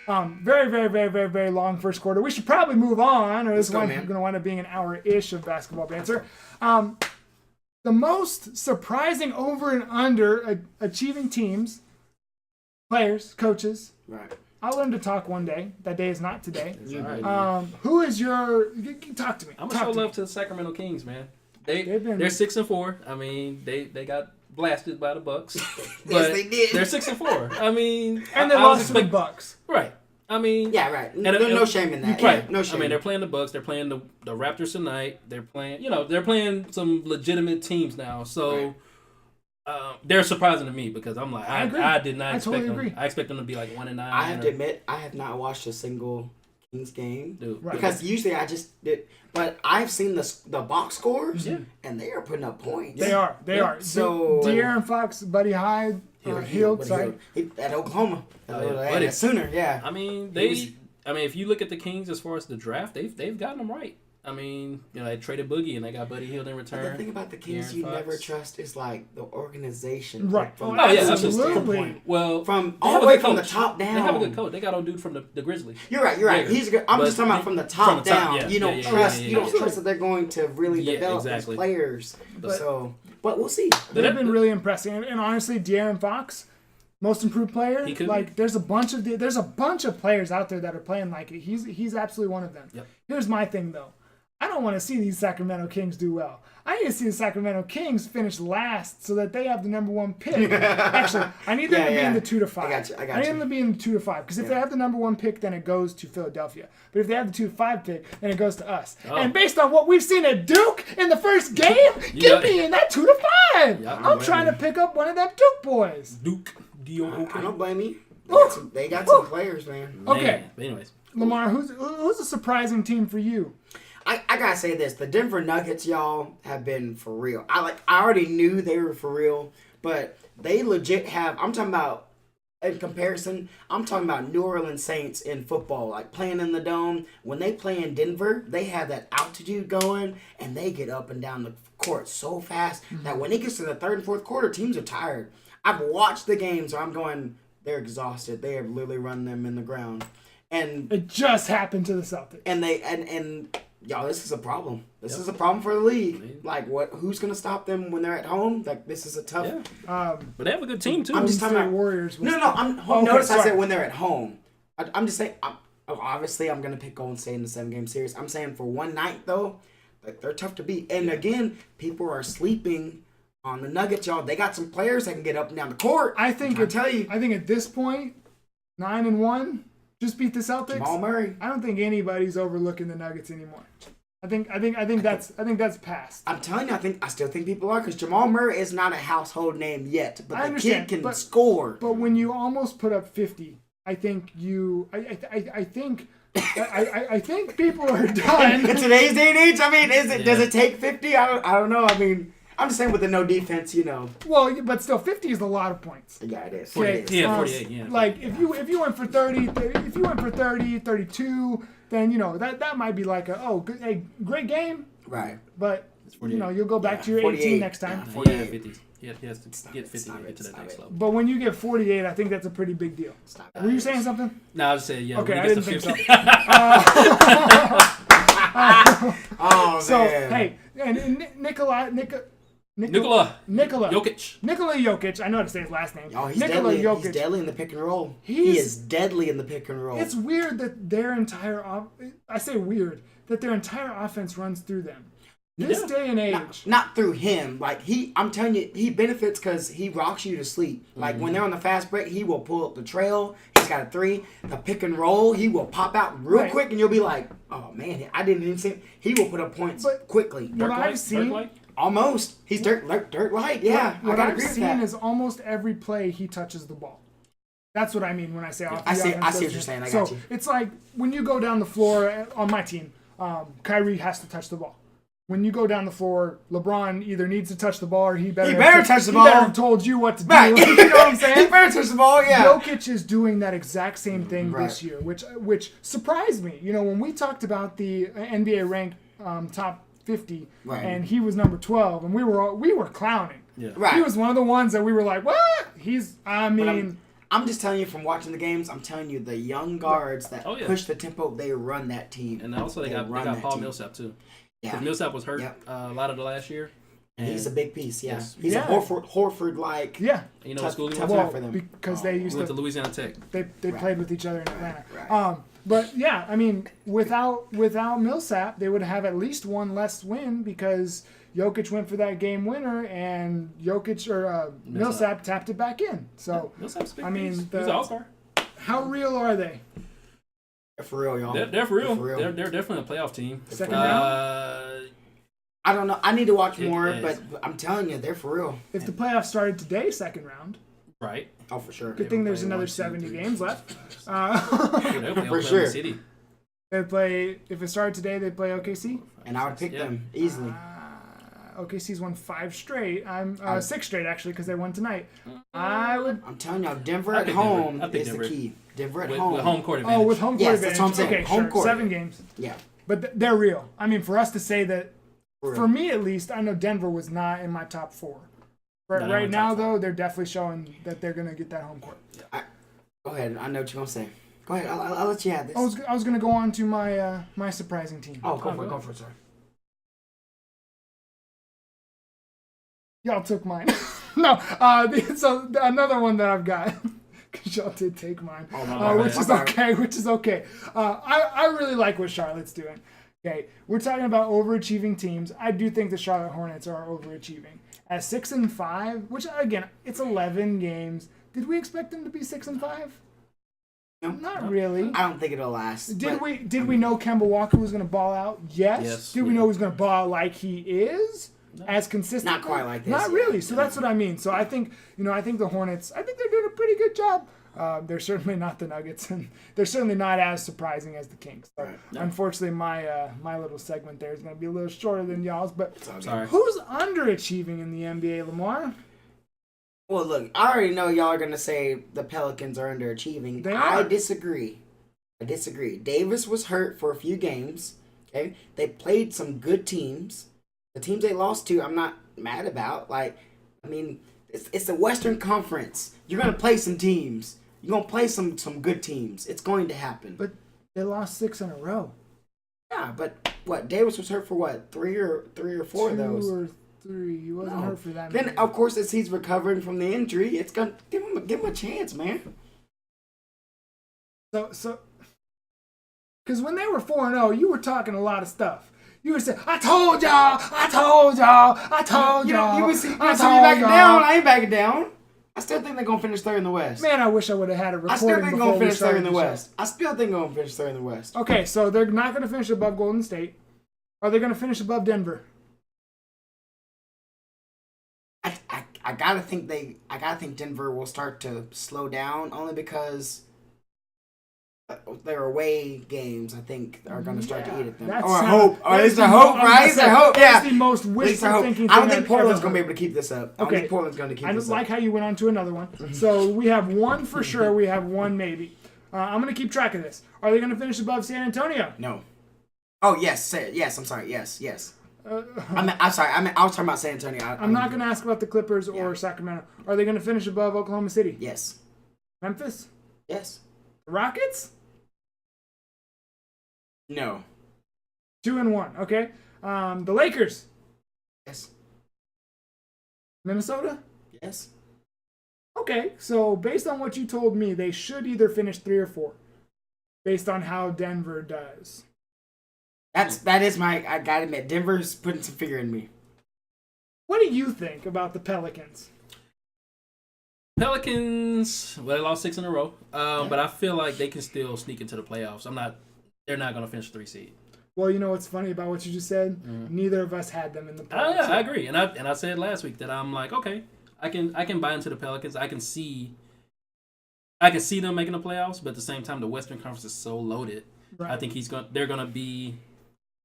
Very, very, very, very, very long first quarter. We should probably move on, or this is going to wind up being an hour-ish of basketball banter. The most surprising over and under achieving teams, players, coaches. Right. I'll learn to talk one day. That day is not today. Who is your? Talk to me. I'm gonna show love to the Sacramento Kings, man. They're 6-4. I mean, they got blasted by the Bucks, but yes, they did. They're 6-4. I mean, and they lost to the Bucks. Right. I mean, yeah, right. No shame in that. Right. Yeah, no shame. I mean, they're playing the Bucks. They're playing the Raptors tonight. They're playing some legitimate teams now. So. Right. They're surprising to me because I'm like, I did not expect them. I expect them to be like 1-9. I have to admit, I have not watched a single Kings game. Dude. Right. Because usually I just did. But I've seen the box scores, and they are putting up points. They are. So De'Aaron Fox, Buddy Hyde, Hield. At Oklahoma. Sooner, yeah. I mean, if you look at the Kings as far as the draft, they've gotten them right. I mean, they traded Boogie and they got Buddy Hield in return. But the thing about the Kings you never trust is like the organization. Right. Absolutely. Well, from all the way from the top down. They have a good coach. They got old dude from the Grizzlies. You're right. Yeah. He's good. I'm just talking about from the top down. You don't trust that they're going to really develop these players. But we'll see. They've been really impressive. And honestly, De'Aaron Fox, most improved player. There's a bunch of players out there that are playing like it. He's absolutely one of them. Yep. Here's my thing though. I don't want to see these Sacramento Kings do well. I need to see the Sacramento Kings finish last so that they have the number 1 pick. Actually, I need them to be in the 2 to 5. I got you. I need them to be in the 2 to 5 because if they have the number 1 pick, then it goes to Philadelphia. But if they have the 2 to 5 pick, then it goes to us. Oh. And based on what we've seen at Duke in the first game, get me in that 2 to 5. I'm trying to pick up one of them Duke boys. Duke. I don't blame you. They got some players, man. Okay. But anyways, Lamar, who's a surprising team for you? I gotta say this: the Denver Nuggets, y'all, have been for real. I already knew they were for real, but they legit have. I'm talking about in comparison. I'm talking about New Orleans Saints in football, like playing in the dome. When they play in Denver, they have that altitude going, and they get up and down the court so fast that when it gets to the third and fourth quarter, teams are tired. I've watched the games where I'm going, they're exhausted. They have literally run them in the ground, and it just happened to the Celtics. And they. Y'all, this is a problem. This is a problem for the league. Like, who's going to stop them when they're at home? Like, this is a tough... Yeah. But they have a good team, too. I'm just talking about... Warriors. Notice I said when they're at home. I'm just saying... obviously, I'm going to pick Golden State in the 7-game series. I'm saying for one night, though, they're tough to beat. And again, people are sleeping on the Nuggets, y'all. They got some players that can get up and down the court. I think at this point, 9-1... just beat the Celtics. Jamal Murray. I don't think anybody's overlooking the Nuggets anymore. I think that's past. I'm telling you, I still think people are because Jamal Murray is not a household name yet, but the kid can score. But when you almost put up 50, I think I think people are done. In today's day and age, I mean, does it take 50? I don't know. I mean, I'm just saying with the no defense, Well, but still, 50 is a lot of points. Yeah, it is. 48. Yeah, 48. Yeah. Like if you went for 30, 32, then that might be like a great game. Right. But you'll go back to your 18 next time. 48, 50. Yeah, he has to get 50 to get to that next level. But when you get 48, I think that's a pretty big deal. Were you saying something? No, I was saying Okay, I didn't think so. Oh so man. Hey, and Nikola Jokic. I know how to say his last name. Oh, he's deadly. He's deadly in the pick and roll. He is deadly in the pick and roll. It's weird that their entire offense runs through them. This day and age, not through him. Like I'm telling you, he benefits because he rocks you to sleep. Like when they're on the fast break, he will pull up the trail. He's got a 3. The pick and roll, he will pop out real quick, and you'll be like, "Oh man, I didn't even see him." He will put up points quickly. What I've seen, almost, he's dirt light. Yeah, what I've seen is almost every play he touches the ball. That's what I mean when I say off. I see what you're saying. I got you. It's like when you go down the floor on my team, Kyrie has to touch the ball. When you go down the floor, LeBron either needs to touch the ball or he better touch the ball. He better have told you what to do. Right. You know what I'm saying? He better touch the ball, yeah. Jokic is doing that exact same thing this year, which surprised me. When we talked about the NBA ranked top 50, and he was number 12, and we were clowning. Yeah. Right. He was one of the ones that we were like, what? I'm just telling you from watching the games. I'm telling you the young guards that push the tempo, they run that team. And also they got Paul Millsap too. Yeah, because Millsap was hurt a lot of the last year. And he's a big piece. Yeah, he's a Horford-like. Yeah, you know what school he went for them because they used to Louisiana Tech. They played with each other in Atlanta. Right. But yeah, I mean, without Millsap, they would have at least one less win because Jokic went for that game winner, and Millsap tapped it back in. So Millsap's big I mean, he's an all-star. How real are they? They're for real, y'all. They're for real. They're definitely a playoff team. Second round. I don't know. I need to watch more, but I'm telling you, they're for real. If the playoffs started today, second round. Right. Oh, for sure. Good thing there's another 70 games left. For sure. They play. If it started today, they play OKC. And I would pick them easily. OKC's won 5 straight. 6 straight actually because they won tonight. I'm telling y'all, Denver at home is the key. Denver at home. With home court advantage. Oh, with home court advantage. That's what I'm saying. Okay, home court. 7 games. Yeah. But they're real. I mean, for us to say that, for me at least, I know Denver was not in my top 4. Right now, though, they're definitely showing that they're going to get that home court. Go ahead. I know what you're going to say. Go ahead. I'll let you have this. I was going to go on to my surprising team. Oh, go for it, sir. Y'all took mine. No. So another one that I've got, because y'all did take mine, which is okay. I really like what Charlotte's doing. Okay, we're talking about overachieving teams. I do think the Charlotte Hornets are overachieving. At 6-5, which again, it's 11 games. Did we expect them to be 6-5? No, not really. I don't think it'll last. Did we know Kemba Walker was going to ball out? Yes. Did we know he was going to ball out like he is? No. As consistent? Not quite like this. Not really. So that's what I mean. So I think the Hornets, I think they're doing a pretty good job. They're certainly not the Nuggets, and they're certainly not as surprising as the Kings. So unfortunately, my little segment there is going to be a little shorter than y'all's. But who's underachieving in the NBA, Lamar? Well, look, I already know y'all are going to say the Pelicans are underachieving. I disagree. Davis was hurt for a few games. Okay, they played some good teams. The teams they lost to, I'm not mad about. Like, I mean, it's the Western Conference. You're going to play some teams. You're going to play some good teams. It's going to happen. But they lost 6 in a row. Yeah, but what? Davis was hurt for what? 3 or 4 of those? 2 or 3. He wasn't hurt for that. Then, of course, as he's recovering from the injury, it's going to give him a chance, man. So, because when they were 4-0, you were talking a lot of stuff. You would say, I told y'all. You would see me backing down. I ain't backing down. I still think they're going to finish third in the West. Man, I wish I would have had a recording. I still think they're going to finish third in the West. Okay, so they're not going to finish above Golden State. Are they going to finish above Denver? I gotta think Denver will start to slow down only because their away games, I think, are going to start to eat at them. It's the hope, right? It's the hope. That's the most wishful thinking thing. I don't think Portland's going to be able to keep this up. I don't think Portland's going to keep this up. I just like how you went on to another one. So we have one for sure. We have one maybe. I'm going to keep track of this. Are they going to finish above San Antonio? No. Oh, yes. I'm sorry. Yes. I'm sorry. I was talking about San Antonio. I'm not going to ask about the Clippers or Sacramento. Are they going to finish above Oklahoma City? Yes. Memphis? Yes. The Rockets? No. 2-1. Okay. The Lakers? Yes. Minnesota? Yes. Okay. So based on what you told me, they should either finish 3 or 4. Based on how Denver does. That is my. I gotta admit, Denver's putting some fear in me. What do you think about the Pelicans? Well, they lost 6 in a row, but I feel like they can still sneak into the playoffs. They're not going to finish 3 seed. Well, you know what's funny about what you just said? Neither of us had them in the playoffs. Yeah, I agree, and I said last week that I'm like, okay, I can buy into the Pelicans. I can see them making the playoffs, but at the same time, the Western Conference is so loaded. Right. I think they're going to be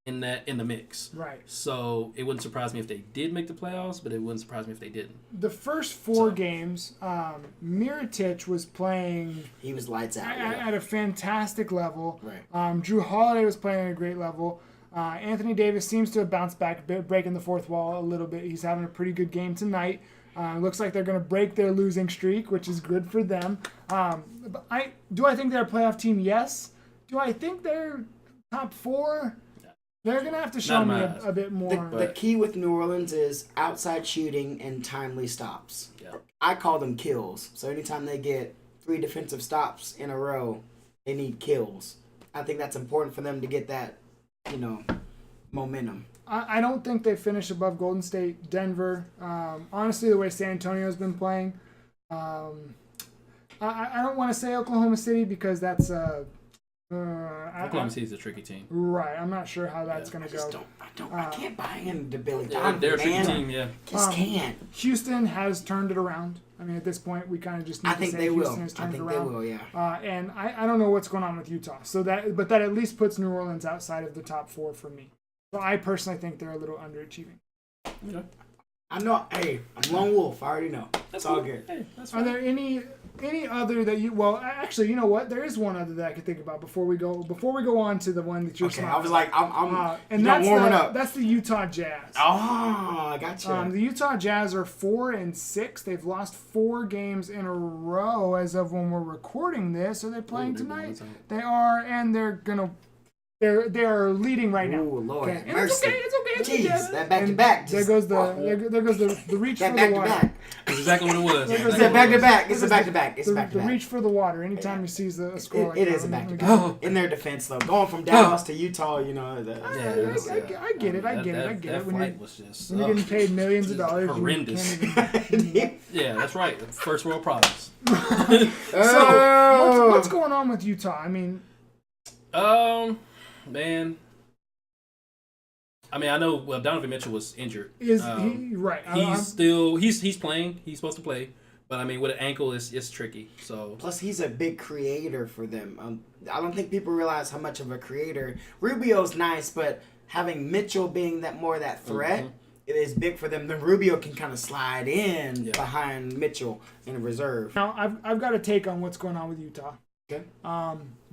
in the mix. Right. So it wouldn't surprise me if they did make the playoffs, but it wouldn't surprise me if they didn't. The first 4 games, Mirotic was playing. He was lights out at a fantastic level. Right. Drew Holiday was playing at a great level. Anthony Davis seems to have bounced back, breaking the fourth wall a little bit. He's having a pretty good game tonight. Looks like they're going to break their losing streak, which is good for them. But do I think they're a playoff team? Yes. Do I think they're top 4? They're going to have to show me a bit more. The key with New Orleans is outside shooting and timely stops. Yeah. I call them kills. So anytime they get 3 defensive stops in a row, they need kills. I think that's important for them to get that, momentum. I don't think they finish above Golden State, Denver. Honestly, the way San Antonio's been playing, I don't want to say Oklahoma City because that's Oklahoma City's a tricky team. Right, I'm not sure how that's going to go. I can't buy into Billy Donovan. They're a tricky team, yeah. Just can't. Houston has turned it around. I mean, at this point, we kind of just need to say Houston has turned it around. I think they will, yeah. And I don't know what's going on with Utah. But that at least puts New Orleans outside of the top 4 for me. So I personally think they're a little underachieving. Yeah. I know. Hey, I'm Lone Wolf. I already know. That's all good. Hey, that's Are there any other that you? Well, actually, you know what? There is one other that I could think about before we go on to the one that you're. Okay, I was like, I'm and that's warming up. That's the Utah Jazz. Oh, I got you. The Utah Jazz are 4-6. They've lost 4 games in a row as of when we're recording this. Are they playing tonight? They are, and they're gonna. They're leading right now. Oh Lord, okay. mercy! It's okay. Jeez, that back to back. There goes the reach for the water. That's exactly what it was. It's a back to back. It's a back to back. It's back to back. The reach for the water. Anytime you see a score like that, it is a back to back. In their defense, though, going from Dallas to Utah, I get it. I get it. That flight was just when you're getting paid millions of dollars, horrendous. Yeah, that's right. First world problems. So what's going on with Utah? I mean, man. I mean, I know. Well, Donovan Mitchell was injured. Is he right? He's playing. He's supposed to play, but I mean, with an ankle, it's tricky. So plus, he's a big creator for them. I don't think people realize how much of a creator Rubio's nice, but having Mitchell being that threat. It is big for them. Then Rubio can kind of slide in behind Mitchell in a reserve. Now, I've got a take on what's going on with Utah. Okay.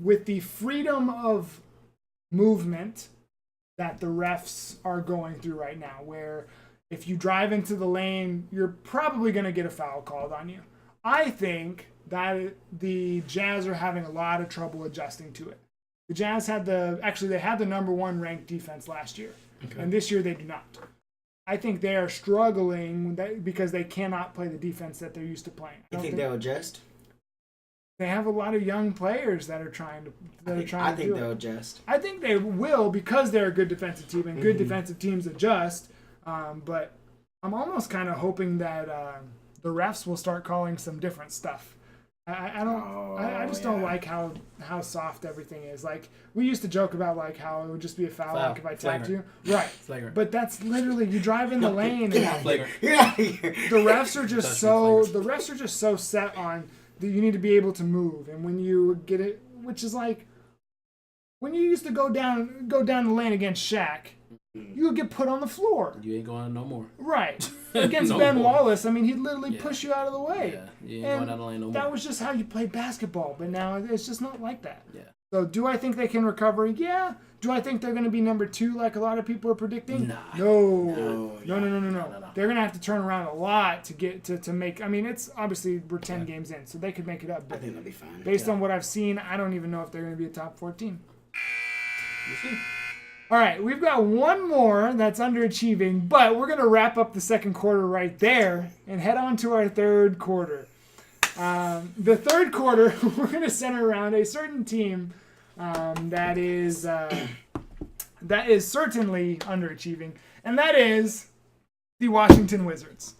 With the freedom of movement that the refs are going through right now, where if you drive into the lane, you're probably going to get a foul called on you. I think that the Jazz are having a lot of trouble adjusting to it. The Jazz had they had the number 1 ranked defense last year, and this year they do not. I think they are struggling because they cannot play the defense that they're used to playing. You think they'll adjust? They have a lot of young players that are trying to. I think they'll adjust. I think they will because they're a good defensive team, and good defensive teams adjust. But I'm almost kind of hoping that the refs will start calling some different stuff. I just don't like how soft everything is. Like we used to joke about like how it would just be a foul like if I tagged you. Right. Flagrant. But that's literally you drive in the lane Get out of here. The refs are just so set on that you need to be able to move, and when you get it, which is like when you used to go down the lane against Shaq, you would get put on the floor. You ain't going no more. Right. Against Ben Wallace, I mean, he'd literally push you out of the way. Yeah, you ain't going down the lane no more. That was just how you played basketball, but now it's just not like that. Yeah. So do I think they can recover? Yeah. Do I think they're going to be number 2 like a lot of people are predicting? Nah. No. They're going to have to turn around a lot to get to make. I mean, it's obviously we're 10 games in, so they could make it up. I think they'll be fine. Based on what I've seen, I don't even know if they're going to be a top 4 team. We'll see. All right, we've got one more that's underachieving, but we're going to wrap up the second quarter right there and head on to our third quarter. The third quarter, we're going to center around a certain team that is certainly underachieving, and that is the Washington Wizards.